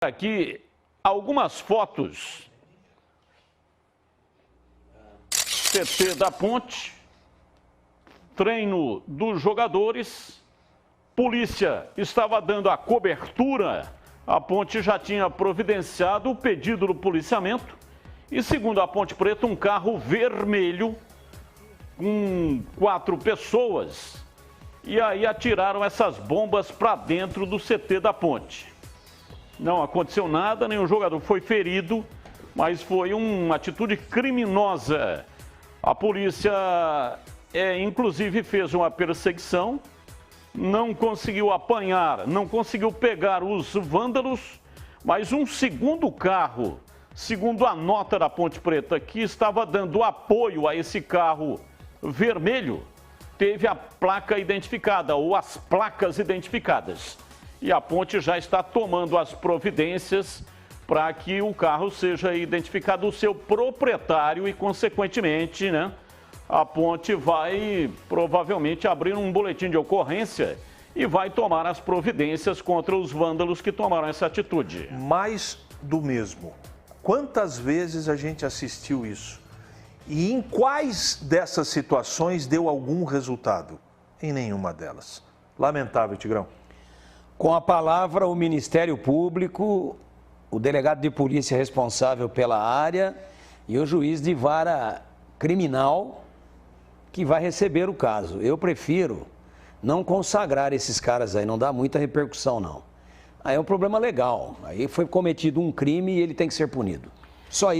Aqui algumas fotos. CT da Ponte, treino dos jogadores, polícia estava dando a cobertura, a Ponte já tinha providenciado o pedido do policiamento e, segundo a Ponte Preta, um carro vermelho com 4 pessoas e aí atiraram essas bombas para dentro do CT da Ponte. Não aconteceu nada, nenhum jogador foi ferido, mas foi uma atitude criminosa. A polícia, inclusive, fez uma perseguição, não conseguiu apanhar, não conseguiu pegar os vândalos, mas um segundo carro, segundo a nota da Ponte Preta, que estava dando apoio a esse carro vermelho, teve a placa identificada, ou as placas identificadas. E a Ponte já está tomando as providências para que o carro seja identificado o seu proprietário e, consequentemente, né, a Ponte vai provavelmente abrir um boletim de ocorrência e vai tomar as providências contra os vândalos que tomaram essa atitude. Mais do mesmo. Quantas vezes a gente assistiu isso? E em quais dessas situações deu algum resultado? Em nenhuma delas. Lamentável, Tigrão. Com a palavra, o Ministério Público, o delegado de polícia responsável pela área e o juiz de vara criminal que vai receber o caso. Eu prefiro não consagrar esses caras aí, não dá muita repercussão não. Aí é um problema legal, aí foi cometido um crime e ele tem que ser punido. Só isso.